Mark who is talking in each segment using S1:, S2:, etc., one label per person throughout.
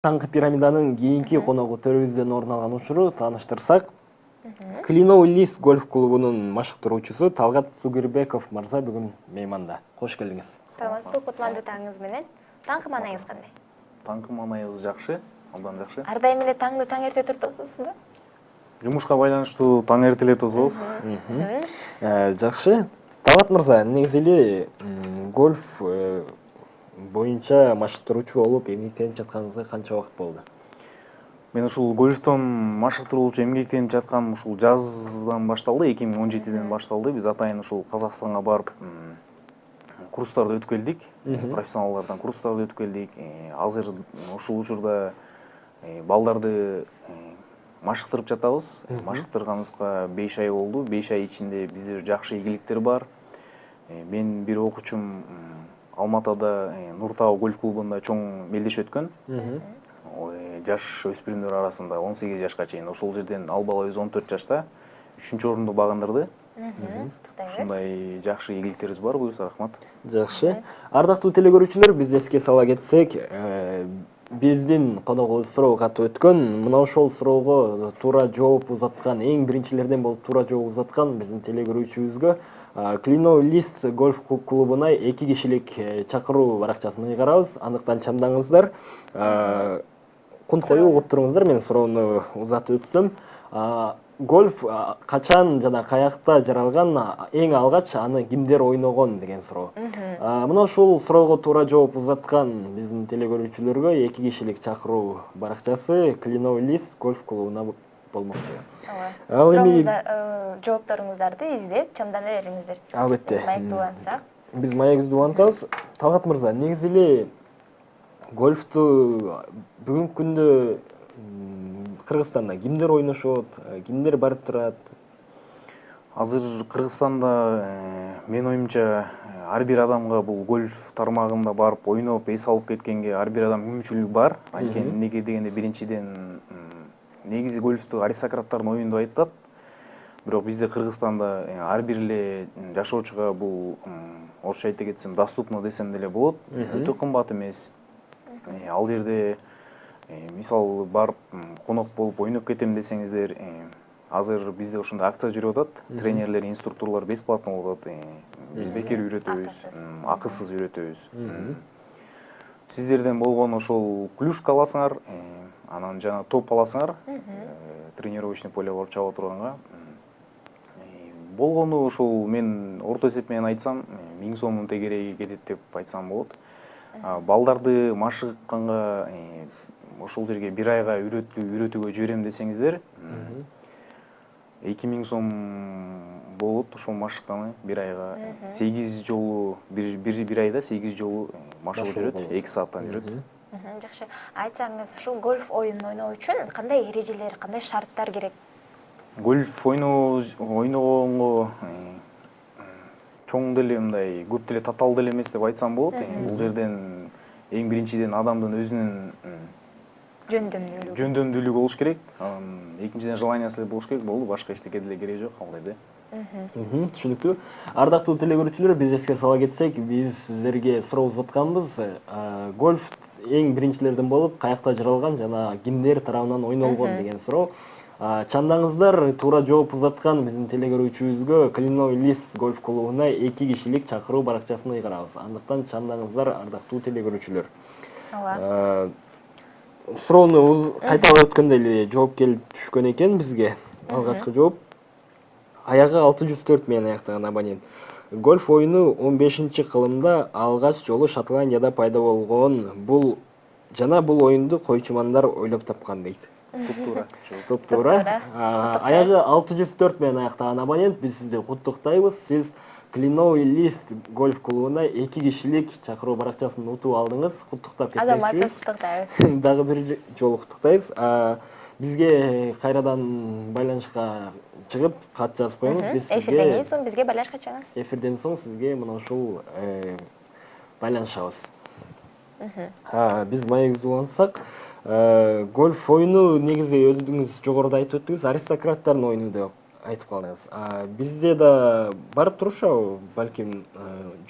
S1: Таңкы пирамиданын кийинки коногу төрүбүздөн орун алган учуру тааныштырсак, Клино Уиллис гольф клубунун машыктыруучусу Талгат Сугирбеков мырза бүгүн мейманда. Кош келдиңиз.
S2: Саламатсызбы, кутмандуу таңыңыз менен. Таңкы маанайыңыз кандай?
S3: Таңкы маанайыбыз жакшы, абдан жакшы.
S2: Ар дайым эле таңды таң эрте туруп тососузбу?
S3: Жумушка байланыштуу таң эрте эле тособуз.
S1: Жакшы. Талгат мырза, негизи эле гольф боюнча машыктыруучу болуп эмгектенип жатканыңызга канча убакыт болду?
S3: Мен ушул гольфтон машыктыруучу эмгектенип жатканым ушул жаздан башталды, 2017-ден башталды. Биз атайын ушул Казакстанга барып курстарды өтүп келдик, профессионалдардан курстарды өтүп келдик. Азыр ушул учурда балдарды машыктырып жатабыз. Машыктырганыбызга 5 ай болду. 5 ай ичинде бизде жакшы ийгиликтер бар. Мен бир окуучум Алматада Нуртау гольф клубунда чоң мелдеш өткөн. Жаш өспүрүмдөр арасында 18 жашка чейин. Ошол жерден ал бала өзү 14 жашта 3-орунду багындырды. Ушундай жакшы ийгиликтерибиз бар, буюрса рахмат.
S1: Жакшы. Ардактуу телекөрүүчүлөр, биз эске сала кетсек, биздин коногубуз суроо катып өткөн. Мына ошол суроого туура жооп узаткан, эң биринчилерден болуп туура жооп узаткан биздин телекөрүүчүбүзгө Клино Уиллис гольф клубуна 2 кишилик чакыруу баракчасын ыйгарабыз. Андыктан чамдаңыздар. Кун коюу угуп туруңуздар, мен суроону узатып өтсөм. Гольф качан жана каякта жаралган, эң алгач аны кимдер ойногон деген суроо. Мына ушул суроого туура жооп узаткан биздин телекөрүүчүлөргө 2 кишилик чакыруу баракчасы Клино Уиллис гольф клубуна болмокчу.
S2: Ал эми жоопторуңуздарды издеп чамдана бериңиздер.
S1: Албетте.
S2: Маекти улантсак.
S1: Биз маегибизди улантабыз. Талгат мырза, негизи эле гольфту бүгүнкү күндө Кыргызстанда кимдер ойношот, кимдер барып турат?
S3: Азыр Кыргызстанда мен оюмча ар бир адамга бул гольф тармагында барып ойноп, эс алып кеткенге ар бир адам мүмкүнчүлүгү бар. Анткени эмнеге дегенде биринчиден негизи гольфту аристократтардын оюну деп айтат. Бирок бизде Кыргызстанда ар бир эле жашоочуга бул орусча айта кетсем доступно десем деле болот. Өтө кымбат эмес. Ал жерде мисалы барып конок болуп ойноп кетем десеңиздер, азыр бизде ошондой акция жүрүп атат. Тренерлер, инструкторлор бесплатно болот. Биз бекер үйрөтөбүз, акысыз үйрөтөбүз. Сиздерден болгон ошол клюшка аласыңар, анан жана топ аласыңар, тренировочный поле барып чаба турганга. Болгону ошол мен орто эсеп менен айтсам, 1000 сомдун тегереги кетет деп айтсам болот. Балдарды машыкканга ошол жерге 1 айга үйрөтүүгө жиберем десеңиздер, 2000 сом болот ошол машыкканы 1 айга. 8 жолу бир айда 8 жолу машыгып жүрөт, 2 сааттан жүрөт.
S2: Жакшы. Айтсаңыз, ушул гольф оюнун ойноо үчүн кандай эрежелер, кандай шарттар керек?
S3: Гольф ойногонго чоң деле мындай көп деле татаал деле эмес деп айтсам болот. Бул жерден эң биринчиден адамдын өзүнүн жөндөмдүүлүгү болуш керек. Экинчиден желаниясы болуш керек. Болду, башка эчтеке деле кереги жок ал жерде.
S1: Түшүнүктүү. Ардактуу телекөрүүчүлөр, биз эске сала кетсек, биз сиздерге суроо узатканбыз. Гольф эң биринчилерден болуп каякта жаралган жана кимдер тарабынан ойнолгон деген суроо. Чамдаңыздар туура жооп узаткан биздин телекөрүүчүбүзгө Клино Уиллис гольф клубуна 2 кишилик чакыруу баракчасын ыйгарабыз. Андыктан чамдаңыздар, ардактуу телекөрүүчүлөр. Суроону кайталап өткөндө эле жооп келип түшкөн экен бизге. Алгачкы жооп. Аягы 604 менен аяктаган абонент. Гольф оюну 15-кылымда алгач жолу Шотландияда пайда болгон. Бул оюнду койчумандар ойлоп тапкан дейт. Туп-туура. Аягы 604 менен аяктаган абонент, биз сизди куттуктайбыз. Сиз Клино Уиллис гольф клубуна 2 кишилик чакыруу баракчасын утуп алдыңыз. Куттуктап кетебиз.
S2: Азаматсыз куттуктайбыз.
S1: Дагы бир жолу куттуктайбыз. Бизге кайрадан байланышка чыгып, кат жазып коюңуз. Биз
S2: эфирден соң бизге байланышка чыгыңыз.
S1: Эфирден соң сизге мына ушул байланышабыз. Биз маегибизди улантсак, гольф оюну негизи өзүңүз жогоруда айтып өттүңүз, аристократтардын оюну деп айтып калдыңыз. Бизде да барып турушабы, балким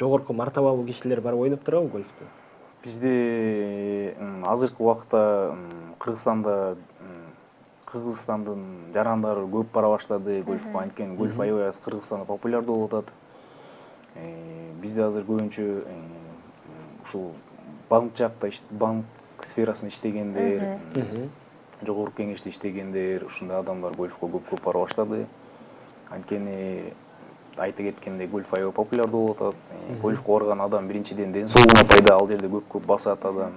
S1: жогорку мартабалуу кишилер барып ойноп турабы гольфту?
S3: Бизде азыркы убакта Кыргызстандын жарандары көп бара баштады гольфко. Анткени гольф аябай Кыргызстанда популярдуу болуп атат. Бизде азыр көбүнчө ушул банк жакта, банк сферасында иштегендер, жогорку кеңеште иштегендер, ушундай адамдар гольфко көп бара баштады. Анткени айта кеткендей гольф аябай популярдуу болуп атат. Гольфко барган адам биринчиден ден соолугуна пайда, ал жерде көп басат адам.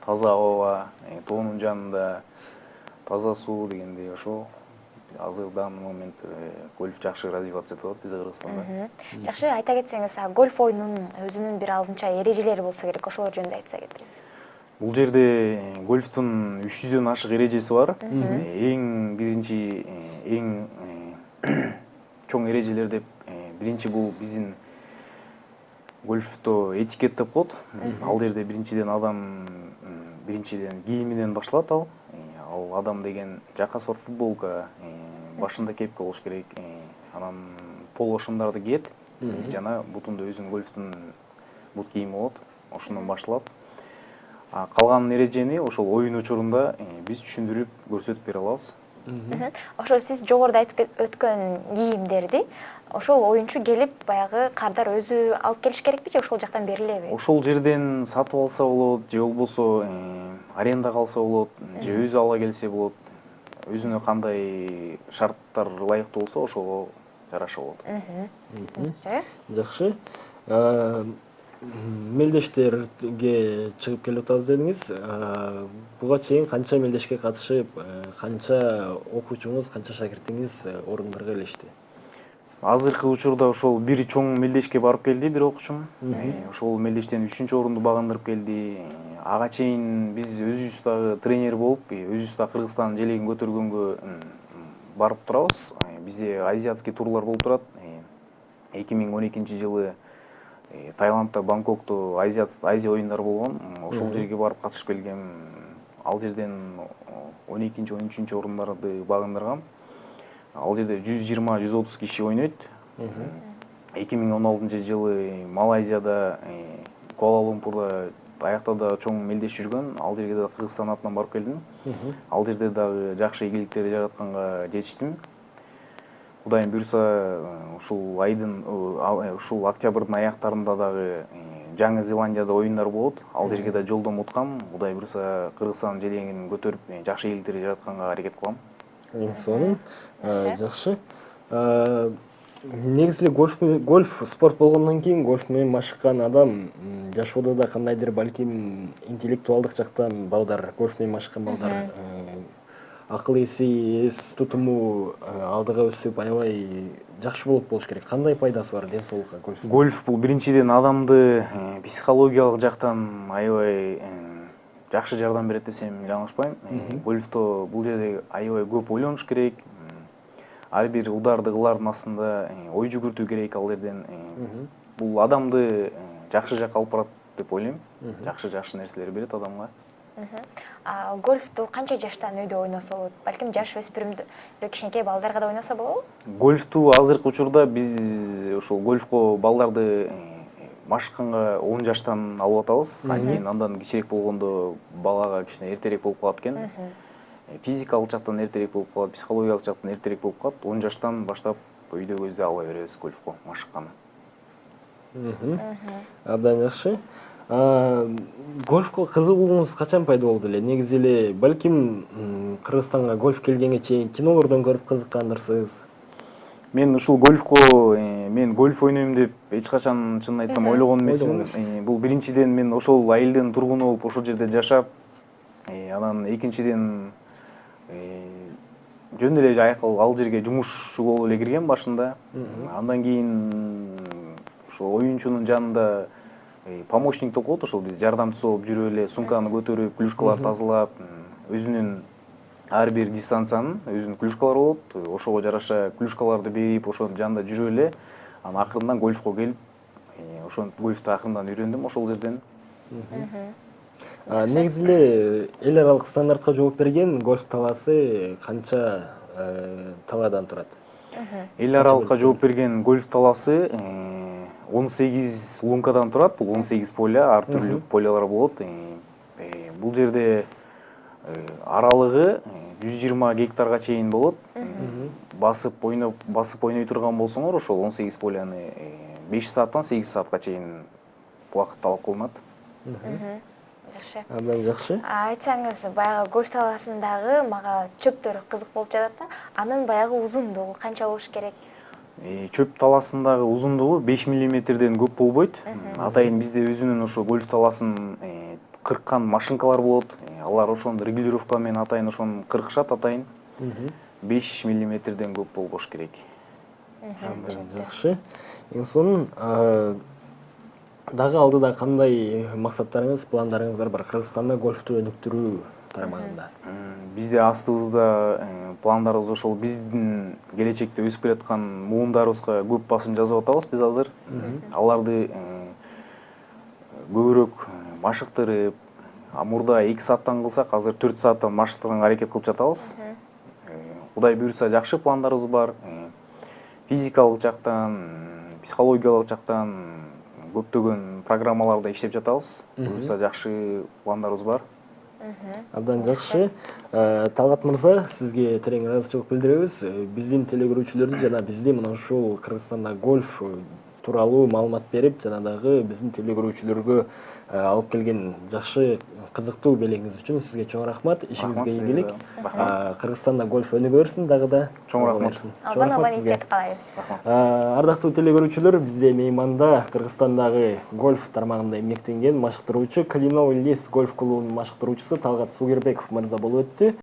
S3: Таза аба, тоонун жанында таза суу дегендей ошо азыр данный момент гольф жакшы развиваться этип атат бизде Кыргызстанда.
S2: Жакшы, айта кетсеңиз, гольф оюнунун өзүнүн бир алдынча эрежелери болсо керек, ошолор жөнүндө айтса кетсеңиз.
S3: Бул жерде гольфтун 300дөн ашык эрежеси бар. Эң биринчи, эң чоң эрежелер деп биринчи бул биздин гольфто этикет деп коет. Ал жерде биринчиден адам кийиминен башталат ал. Ал адам деген жакасы бар футболка, башында кепка болуш керек, анан поло шымдарды кийет жана бутунда өзүнүн гольфтун бут кийими болот. Ошондон башталат. Калган эрежени ошол оюн учурунда биз түшүндүрүп көрсөтүп бере алабыз.
S2: Ошо сиз жогоруда айтып өткөн кийимдерди ошол оюнчу келип баягы кардар өзү алып келиш керекпи же ошол жактан берилеби?
S3: Ошол жерден сатып алса болот, же болбосо арендага алса болот, же өзү ала келсе болот. Өзүнө кандай шарттар ылайыктуу болсо ошого жараша болот.
S1: Жакшы. Мелдештерге чыгып келип атабыз дедиңиз. Буга чейин канча мелдешке катышып, канча окуучуңуз, канча шакиртиңиз орундарга ээлешти?
S3: Азыркы учурда ошол бир чоң мелдешке барып келди бир окуучум. Ошол мелдештен 3-орунду багындырып келди. Ага чейин биз өзүбүз дагы тренер болуп, өзүбүз да Кыргызстандын желегин көтөргөнгө барып турабыз. Бизде азиатский турлар болуп турат. 2012-жылы Таиландда, Бангкокто Азия оюндары болгон. Ошол жерге барып катышып келгем. Ал жерден 12-13 орундарды багындыргам. Ал жерде 120-130 киши ойнойт. 2016-жылы Малайзияда, Куала-Лумпурда аякта да чоң мелдеш жүргөн. Ал жерге да Кыргызстан атынан барып келдим. Ал жерде дагы жакшы ийгиликтерди жаратканга жетиштим. Кудайым буйрса, ушул октябрдын аяктарында дагы Жаңы Зеландияда оюндар болот. Ал жерге да жолдом уткам. Кудай буйрса, Кыргызстандын желегин көтөрүп, жакшы ийгиликтерди жаратканга аракет кылам.
S1: Сонун. Жакшы. Негизи гольф спорт болгондон кийин гольф менен машыккан адам жашоодо да кандайдыр балким интеллектуалдык жактан балдар, гольф менен машыккан балдар акыл эси, эс тутуму алдыга өсүп аябай жакшы болуш керек. Кандай пайдасы бар ден соолукка гольф?
S3: Гольф бул биринчиден адамды психологиялык жактан аябай жакшы жардам берет десем жаңылышпайм. Гольфто бул жерде аябай көп ойлонуш керек. Ар бир ударды кылардын астында ой жүгүртүү керек ал жерден. Бул адамды жакшы жакка алып барат деп ойлойм. Жакшы нерселер берет адамга.
S2: Гольфту канча жаштан үйдө ойносо болот? Балким жаш өспүрүмдө, кичинекей балдарга да ойносо болобу?
S3: Гольфту азыркы учурда биз ошол гольфко балдарды машыкканга 10 жаштан алып атабыз. Анткени андан кичирээк болгондо балага кичине эртерээк болуп калат экен. Физикалык жактан эртерээк болуп калат, психологиялык жактан эртерээк болуп калат. 10 жаштан баштап үйдө көздө албай беребиз гольфко машыкканы.
S1: Абдан жакшы. Гольфко кызыгууңуз качан пайда болду эле? Негизи эле балким Кыргызстанга гольф келгенге чейин кинолордон көрүп кызыккандырсыз.
S3: Мен ушул гольф ойнойм деп эч качан чынын айтсам ойлогон эмесмин. Бул биринчиден мен ошол айылдын тургуну болуп ошол жерде жашап, анан экинчиден жөн эле ал жерге жумушчу болуп эле киргем башында. Андан кийин ошол оюнчунун жанында помощник деп коет, ошол биз жардамчысы болуп жүрүп эле сумканы көтөрүп, клюшкаларды тазалап, өзүнүн ар бир дистанциянын өзүнүн клюшкалары болот. Ошого жараша клюшкаларды берип, ошонун жанында жүрүп эле, анан акырындан гольфко келип, ошон гольфту акырындан үйрөндүм ошол жерден.
S1: Негизи эле эл аралык стандартка жооп берген гольф талаасы канча талаадан турат?
S3: Эл аралыкка жооп берген гольф талаасы 18 лункадан турат, бул 18 поля, ар түрлүү полялар болот. Бул жерде аралыгы 120 гектарга чейин болот. Басып ойной турган болсоңор, ошол 18 поляны 5 сааттан 8 саатка чейин убакыт талап кылынат.
S2: Жакшы.
S1: Абдан жакшы.
S2: Айтсаңыз, баягы гольф талаасындагы мага чөптөр кызык болуп жатат да. Анын баягы узундугу канча болуш керек?
S3: Чөп талаасындагы узундугу 5 миллиметрден көп болбойт. Атайын бизде өзүнүн ошо гольф талаасын кырккан машинкалар болот. Алар ошону регулировка менен атайын ошону кыркышат атайын. 5 миллиметрден көп болбош керек.
S1: Жакшы. Эң сонун дагы алдыда кандай максаттарыңыз, пландарыңыздар бар Кыргызстанда гольфту өнүктүрүү тармагында?
S3: Бизде астыбызда пландарыбыз ошол биздин келечекте өсүп келаткан муундарыбызга көп басым жазып атабыз биз азыр. Аларды көбүрөөк машыктырып, мурда 2 сааттан кылсак, азыр 4 сааттан машыктырганга аракет кылып жатабыз. Кудай буйруса жакшы пландарыбыз бар. Физикалык жактан, психологиялык жактан көптөгөн программаларда иштеп жатабыз. Буйруса жакшы пландарыбыз бар.
S1: Абдан жакшы. Талгат мырза, сизге терең ыраазычылык билдиребиз. Биздин телекөрүүчүлөрдү жана бизди мына ушул Кыргызстанда гольф тууралуу маалымат берип, жана дагы биздин телекөрүүчүлөргө алып келген жакшы кызыктуу белегиңиз үчүн сизге чоң рахмат. Ишиңизге ийгилик. Кыргызстанда гольф өнүгө берсин, дагы да
S3: Чоң рахмат.
S2: Албан ийгилик каалайбыз.
S1: Ардактуу телекөрүүчүлөр, бизде мейманда Кыргызстандагы гольф тармагында эмгектенген машыктыруучу Клиновый лес гольф клубунун машыктыруучусу Талгат Сугербеков мырза болуп өттү.